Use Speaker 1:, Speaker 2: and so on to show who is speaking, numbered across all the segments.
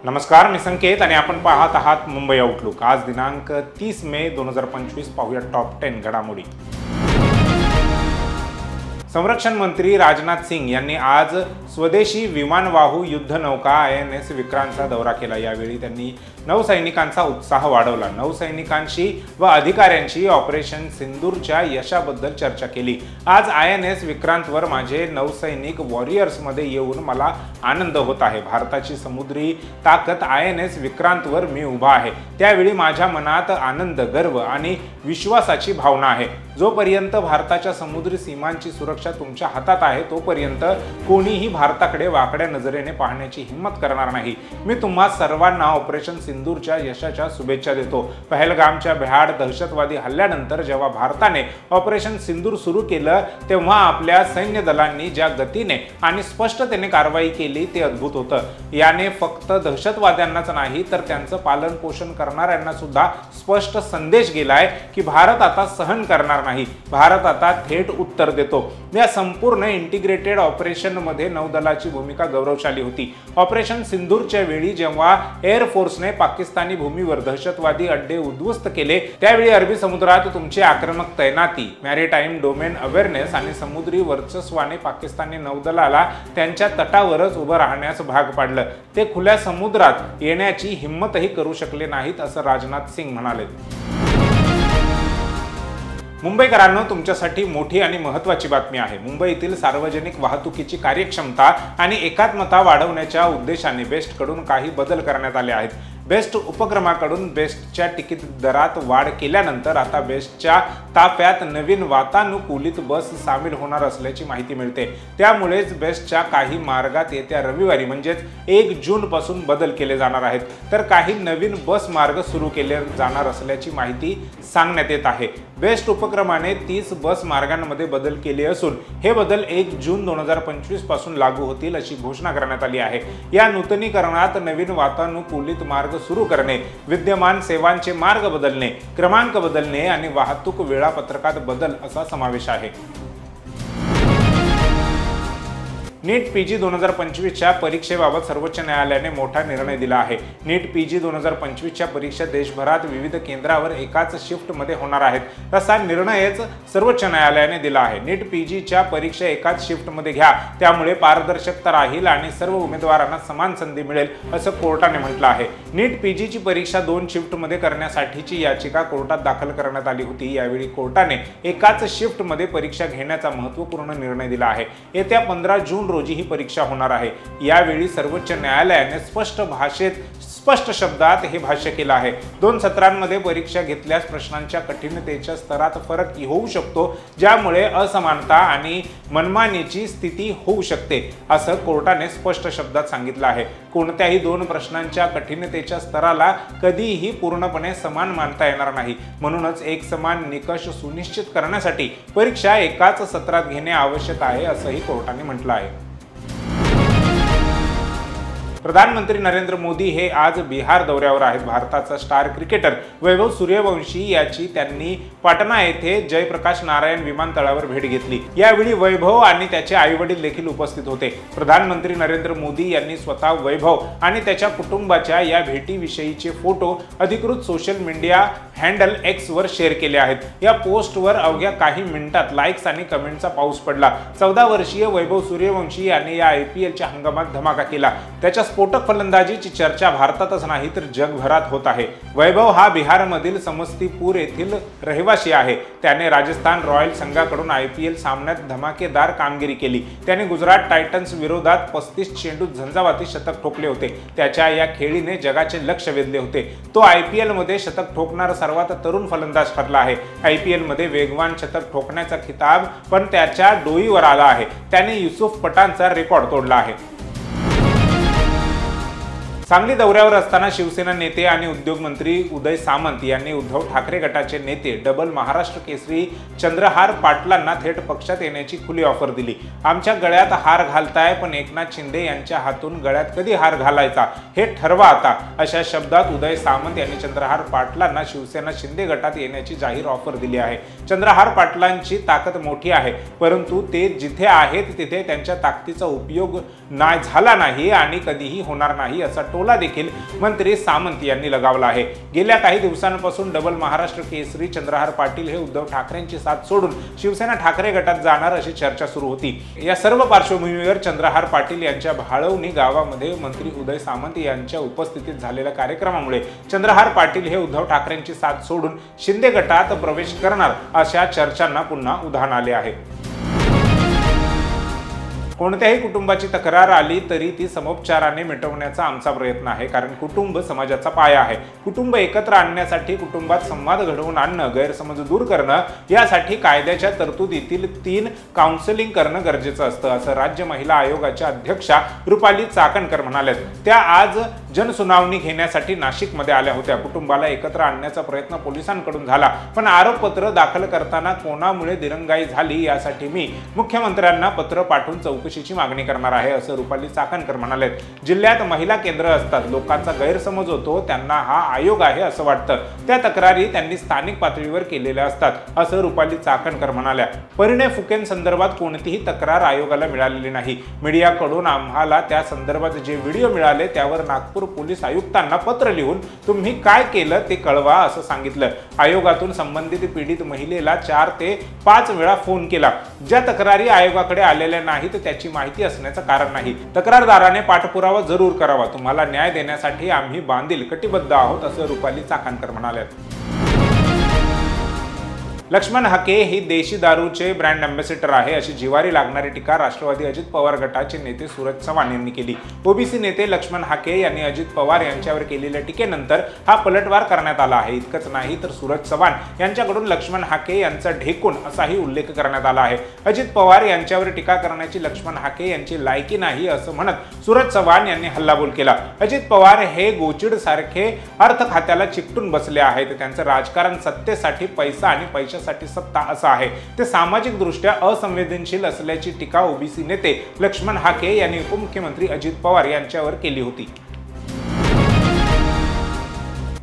Speaker 1: नमस्कार, मी संकेत आणि आपण पाहत आहात मुंबई आउटलुक। आज दिनांक 30 मे 2025 पाहूया टॉप 10 घडामोडी। संरक्षण मंत्री राजनाथ सिंग यांनी आज स्वदेशी विमानवाहू युद्धनौका INS विक्रांतचा दौरा केला। यावेळी त्यांनी नौसैनिकांचा उत्साह वाढवला। नौसैनिकांशी व अधिकाऱ्यांशी ऑपरेशन सिंदूरच्या यशाबद्दल चर्चा केली। आज INS विक्रांतवर माझे नौसैनिक वॉरियर्समध्ये येऊन मला आनंद होत आहे। भारताची समुद्री ताकद INS विक्रांतवर मी उभा आहे। त्यावेळी माझ्या मनात आनंद, गर्व आणि विश्वासाची भावना आहे। जोपर्यंत भारताच्या समुद्री सीमांची सुरक्षा तुमच्या हातात आहे तोपर्यंत कोणीही भारताकडे वाकड्या नजरेने पाहण्याची हिम्मत करणार नाही। मी तुम्हा सर्वांना ऑपरेशन सिंदूरच्या यशाच्या शुभेच्छा देतो। पहलगामच्या भ्याड दहशतवादी हल्ल्यानंतर जेव्हा भारताने ऑपरेशन सिंदूर सुरू केलं तेव्हा आपल्या सैन्य दलांनी ज्या गतीने आणि स्पष्टतेने कारवाई केली ते अद्भुत होतं। याने फक्त दहशतवाद्यांनाच नाही तर त्यांचं पालन पोषण करणाऱ्यांना सुद्धा स्पष्ट संदेश गेलाय की भारत आता सहन करणार नाही, भारत आता थेट उत्तर देतो। या संपूर्ण इंटिग्रेटेड ऑपरेशन मध्ये नौदलाची भूमिका गौरवशाली होती। ऑपरेशन सिंदूरच्या वेळी जेव्हा एअर फोर्सने पाकिस्तानी भूमीवर दहशतवादी अड्डे उद्ध्वस्त केले त्यावेळी अरबी समुद्रात तुमची आक्रमक तैनाती, मॅरिटाईम डोमेन अवेअरनेस आणि समुद्री वर्चस्वाने पाकिस्तानी नौदलाला त्यांच्या तटावरच उभं राहण्यास भाग पाडलं। ते खुल्या समुद्रात येण्याची हिम्मतही करू शकले नाहीत असं राजनाथ सिंग म्हणाले। मुंबईकरांनो, तुमच्यासाठी मोठी आणि महत्त्वाची बातमी आहे। मुंबईतील सार्वजनिक वाहतुकीची कार्यक्षमता आणि एकात्मता वाढवण्याच्या उद्देशाने बेस्टकडून काही बदल करण्यात आले आहेत। बेस्ट उपक्रमाकडून बेस्टच्या तिकीट दरात वाढ केल्यानंतर आता बेस्टच्या ताफ्यात नवीन वातानुकूलित बस सामील होणार असल्याची माहिती मिळते। त्यामुळेच बेस्टच्या काही मार्गात येत्या रविवारी म्हणजेच 1 जून पासून बदल केले जाणार आहेत, तर काही नवीन बस मार्ग सुरू केले जाणार असल्याची माहिती सांगण्यात येत आहे। बेस्ट उपक्रमाने 30 बस मार्गांमध्ये बदल केले असून हे बदल 1 जून 2025 पासून लागू होतील अशी घोषणा करण्यात आली आहे। या नूतनीकरणात नवीन वातानुकूलित मार्ग सुरू करणे, विद्यमान सेवांचे मार्ग बदलणे, क्रमांक बदलणे आणि वाहतूक वेळापत्रकात बदल असा समावेश आहे। नीट PG 2025च्या परीक्षेबाबत सर्वोच्च न्यायालयाने मोठा निर्णय दिला आहे। नीट PG 2025च्या परीक्षा देशभरात विविध केंद्रावर एकाच शिफ्टमध्ये होणार आहेत असा निर्णयच सर्वोच्च न्यायालयाने दिला आहे। नीट PGच्या परीक्षा एकाच शिफ्टमध्ये घ्या, त्यामुळे पारदर्शकता राहील आणि सर्व उमेदवारांना समान संधी मिळेल असं कोर्टाने म्हटलं आहे। नीट PGची परीक्षा 2 शिफ्टमध्ये करण्यासाठीची याचिका कोर्टात दाखल करण्यात आली होती। यावेळी कोर्टाने एकाच शिफ्टमध्ये परीक्षा घेण्याचा महत्त्वपूर्ण निर्णय दिला आहे। येत्या 15 जून रोजी ही परीक्षा होणार आहे। यावेळी सर्वोच्च न्यायालयाने स्पष्ट शब्दात हे भाष्य केलं आहे। 2 सत्रांमध्ये परीक्षा घेतल्यास प्रश्नांच्या कठीणतेच्या स्तरात फरक होऊ शकतो, ज्यामुळे असमानता आणि मनमानीची स्थिती होऊ शकते असं कोर्टाने स्पष्ट शब्दात सांगितलं आहे। कोणत्याही 2 प्रश्नांच्या कठीणतेच्या स्तराला कधीही पूर्णपणे समान मानता येणार नाही। म्हणूनच एक समान निकष सुनिश्चित करण्यासाठी परीक्षा एकाच सत्रात घेणे आवश्यक आहे असंही कोर्टाने म्हटलं आहे। प्रधानमंत्री नरेंद्र मोदी हे आज बिहार दौऱ्यावर आहेत। भारताचा स्टार क्रिकेटर वैभव सूर्यवंशी याची त्यांनी पाटणा येथे जयप्रकाश नारायण विमानतळावर भेट घेतली। यावेळी वैभव आणि त्याचे आईवडील देखील उपस्थित होते। प्रधानमंत्री नरेंद्र मोदी यांनी स्वतः वैभव आणि त्याच्या कुटुंबाच्या या भेटीविषयीचे फोटो अधिकृत सोशल मीडिया हँडल X वर शेअर केले आहेत। या पोस्टवर अवघ्या काही मिनिटात लाईक्स आणि कमेंटचा पाऊस पडला। 14 वर्षीय वैभव सूर्यवंशी यांनी या IPLच्या हंगामात धमाका केला। त्याच्या स्फोटक फलंदाजीची चर्चा भारतातच नाही तर जगभरात होत आहे। वैभव हा बिहारमधील समस्तीपूर येथील रहिवासी आहे। त्याने राजस्थान रॉयल्स संघाकडून IPL सामन्यात धमाकेदार कामगिरी केली। त्याने गुजरात टायटन्स विरोधात 35 चेंडूत झंझावाती शतक ठोकले होते। त्याच्या या खेळीने जगाचे लक्ष वेधले होते। तो IPL मध्ये शतक ठोकणारा सर्वात तरुण फलंदाज ठरला आहे। IPL मध्ये वेगवान शतक ठोकण्याचा खिताब पण त्याच्या डोईवर आला आहे। त्याने युसुफ पठाणचा रेकॉर्ड तोडला आहे। सांगली दौऱ्यावर असताना शिवसेना नेते आणि उद्योग मंत्री उदय सामंत यांनी उद्धव ठाकरे गटाचे नेते डबल महाराष्ट्र केसरी चंद्रहार पाटलांना थेट पक्षात येण्याची खुली ऑफर दिली। आमच्या गळ्यात हार घालताय पण एकनाथ शिंदे यांच्या हातून गळ्यात कधी हार घालायचा हे ठरवा आता, अशा शब्दात उदय सामंत यांनी चंद्रहार पाटलांना शिवसेना शिंदे गटात येण्याची जाहीर ऑफर दिली आहे। चंद्रहार पाटलांची ताकद मोठी आहे, परंतु ते जिथे आहेत तिथे त्यांच्या ताकदीचा उपयोग झाला नाही आणि कधीही होणार नाही असा टोला देखील मंत्री सामंत यांनी लगावला आहे। गेल्या काही दिवसांपासून डबल महाराष्ट्र केसरी चंद्रहार पाटील हे उद्धव ठाकरेंची साथ सोडून शिवसेना ठाकरे गटात जाणार अशी चर्चा सुरू होती। या सर्व पार्श्वभूमीवर चंद्रहार पाटील यांच्या भाळवणी गावामध्ये मंत्री उदय सामंत यांच्या उपस्थितीत झालेल्या कार्यक्रमामुळे चंद्रहार पाटील हे उद्धव ठाकरेंची साथ सोडून शिंदे गटात प्रवेश करणार अशा चर्चांना पुन्हा उधाण आले आहे। कोणत्याही कुटुंबाची तक्रार आली तरी ती समोपचाराने मिटवण्याचा आमचा प्रयत्न आहे, कारण कुटुंब समाजाचा पाया आहे। कुटुंब एकत्र आणण्यासाठी कुटुंबात संवाद घडवून आणणं, गैरसमज दूर करणं यासाठी कायद्याच्या तरतुदीतील 3 काउन्सिलिंग करणं गरजेचं असतं, असं राज्य महिला आयोगाच्या अध्यक्षा रुपाली चाकणकर म्हणाल्यात। त्या आज जनसुनावणी घेण्यासाठी नाशिकमध्ये आल्या होत्या। कुटुंबाला एकत्र आणण्याचा प्रयत्न पोलिसांकडून झाला, पण आरोपपत्र दाखल करताना कोणामुळे दिरंगाई झाली यासाठी मी मुख्यमंत्र्यांना पत्र पाठवून चौकशीची मागणी करणार आहे, असं रुपाली चाकणकर म्हणाले। जिल्ह्यात महिला केंद्र असतात, लोकांचा गैरसमज होतो, त्यांना हा आयोग आहे असं वाटतं, त्या तक्रारी त्यांनी स्थानिक पातळीवर केलेल्या असतात, असं रुपाली चाकणकर म्हणाल्या। परिणय फुकेंसंदर्भात कोणतीही तक्रार आयोगाला मिळालेली नाही। मीडियाकडून आम्हाला त्या संदर्भात जे व्हिडिओ मिळाले त्यावर नागपूर पोलीस आयुक्तांना पत्र लिहून तुम्ही काय केलं ते कळवा असं सांगितलं। आयोगातून संबंधित पीडित महिलेला 4 ते 5 वेळा फोन केला। ज्या तक्रारी आयोगाकडे आलेल्या नाहीत त्याची माहिती असण्याचं कारण नाही। तक्रारदाराने पाठपुरावा जरूर करावा, तुम्हाला न्याय देण्यासाठी आम्ही बांधील कटिबद्ध आहोत, असं रुपाली चाकणकर म्हणाल्यात। लक्ष्मण हाके ही देशी दारूचे ब्रँड अँबॅसेडर आहे अशी जिवारी लागणारी टीका राष्ट्रवादी अजित पवार गटाचे नेते सूरज चव्हाण यांनी केली। ओबीसी नेते लक्ष्मण हाके यांनी अजित पवार यांच्यावर केलेल्या टीकेनंतर हा पलटवार करण्यात आला आहे। इतकंच नाही तर सूरज चव्हाण यांच्याकडून लक्ष्मण हाके यांचा ढेकून असाही उल्लेख करण्यात आला आहे। अजित पवार यांच्यावर टीका करण्याची लक्ष्मण हाके यांची लायकी नाही असं म्हणत सूरज चव्हाण यांनी हल्लाबोल केला। अजित पवार हे गोचिड सारखे अर्थ खात्याला चिकटून बसले आहेत, त्यांचं राजकारण सत्तेसाठी पैसा आणि पैशासाठी सत्ता असं आहे, ते सामाजिक दृष्ट्या असंवेदनशील असल्याची टीका ओबीसी नेते लक्ष्मण हाके यांनी उपमुख्यमंत्री अजित पवार यांच्यावर केली होती।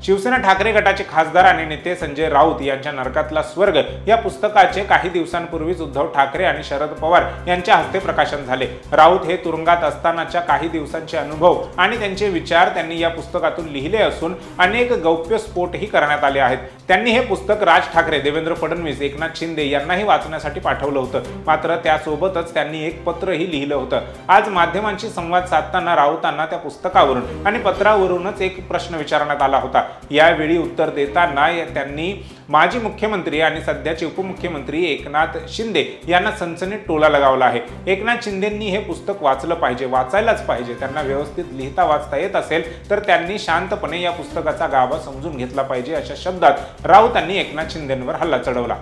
Speaker 1: शिवसेना ठाकरे गटाचे खासदार आणि नेते संजय राऊत यांच्या नरकातला स्वर्ग या पुस्तकाचे काही दिवसांपूर्वीच उद्धव ठाकरे आणि शरद पवार यांच्या हस्ते प्रकाशन झाले। राऊत हे तुरुंगात असतानाच्या काही दिवसांचे अनुभव आणि त्यांचे विचार त्यांनी या पुस्तकातून लिहिले असून अनेक गौप्यस्फोटही करण्यात आले आहेत। त्यांनी हे पुस्तक राज ठाकरे, देवेंद्र फडणवीस, एकनाथ शिंदे यांनाही वाचण्यासाठी पाठवलं होतं, मात्र त्यासोबतच त्यांनी एक पत्रही लिहिलं होतं। आज माध्यमांशी संवाद साधताना राऊतांना त्या पुस्तकावरून आणि पत्रावरूनच एक प्रश्न विचारण्यात आला होता। यावेळी उत्तर देताना त्यांनी माजी मुख्यमंत्री आणि सध्याचे उपमुख्यमंत्री एकनाथ शिंदे यांना सनसनीत टोला लगावला आहे। एकनाथ शिंदेंनी हे पुस्तक वाचलं पाहिजे, वाचायलाच पाहिजे। त्यांना व्यवस्थित लिहिता वाचता येत असेल तर त्यांनी शांतपणे या पुस्तकाचा गाभा समजून घेतला पाहिजे, अशा शब्दात राऊतांनी एकनाथ शिंदेंवर हल्ला चढवला।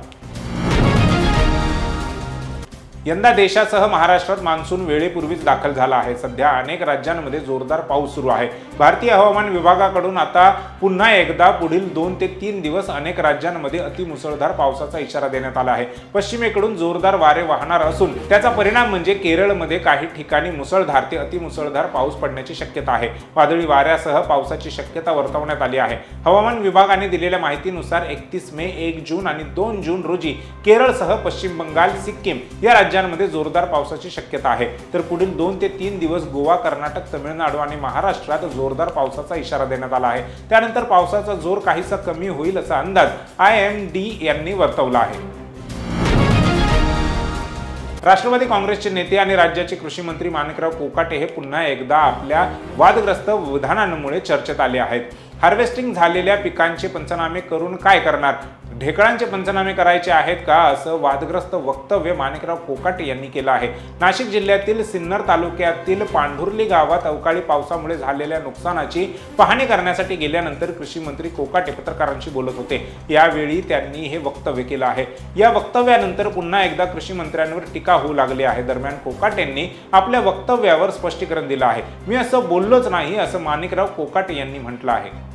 Speaker 1: यंदा देशासह महाराष्ट्रात मान्सून वेळेपूर्वीच दाखल झाला आहे। सध्या अनेक राज्यांमध्ये जोरदार पाऊस सुरू आहे। भारतीय हवामान विभागाकडून आता पुन्हा एकदा पुढील 2 ते 3 दिवस अनेक राज्यांमध्ये अतिमुसळधार पावसाचा इशारा देण्यात आला आहे। पश्चिमेकडून जोरदार वारे वाहणार असून त्याचा परिणाम म्हणजे केरळमध्ये काही ठिकाणी मुसळधार ते अतिमुसळधार पाऊस पडण्याची शक्यता आहे। वादळी वाऱ्यासह पावसाची शक्यता वर्तवण्यात आली आहे। हवामान विभागाने दिलेल्या माहितीनुसार 31 मे, 1 जून आणि 2 जून रोजी केरळसह पश्चिम बंगाल, सिक्कीम या राज्यांमध्ये जोरदार पावसाची शक्यता आहे। तर पुढील 2 ते 3 दिवस गोवा, कर्नाटक, तमिळनाडू आणि महाराष्ट्रात जोरदार पावसाचा इशारा देण्यात आला आहे। त्यानंतर पावसाचा जोर काहीसा कमी होईल असा अंदाज IMD यांनी वर्तवला आहे। राष्ट्रवादी काँग्रेसचे नेते आणि राज्याचे कृषी मंत्री माणिकराव कोकाटे हे पुन्हा एकदा आपल्या वादग्रस्त विधानांमुळे चर्चेत आले आहेत। हार्वेस्टिंग झालेल्या पिकांचे पंचनामे करून काय करणार? ढेकळांचे पंचनामे करायचे आहेत का, असं वादग्रस्त वक्तव्य माणिकराव कोकाटे यांनी केलं आहे। नाशिक जिल्ह्यातील सिन्नर तालुक्यातील पांढुर्ली गावात अवकाळी पावसामुळे झालेल्या नुकसानाची पाहणी करण्यासाठी गेल्यानंतर कृषी मंत्री कोकाटे पत्रकारांशी बोलत होते। यावेळी त्यांनी हे वक्तव्य केलं आहे। या वक्तव्यानंतर पुन्हा एकदा कृषी मंत्र्यांवर टीका होऊ लागली आहे। दरम्यान कोकाटेंनी आपल्या वक्तव्यावर स्पष्टीकरण दिलं आहे। मी असं बोललोच नाही, असं माणिकराव कोकाटे यांनी म्हटलं आहे।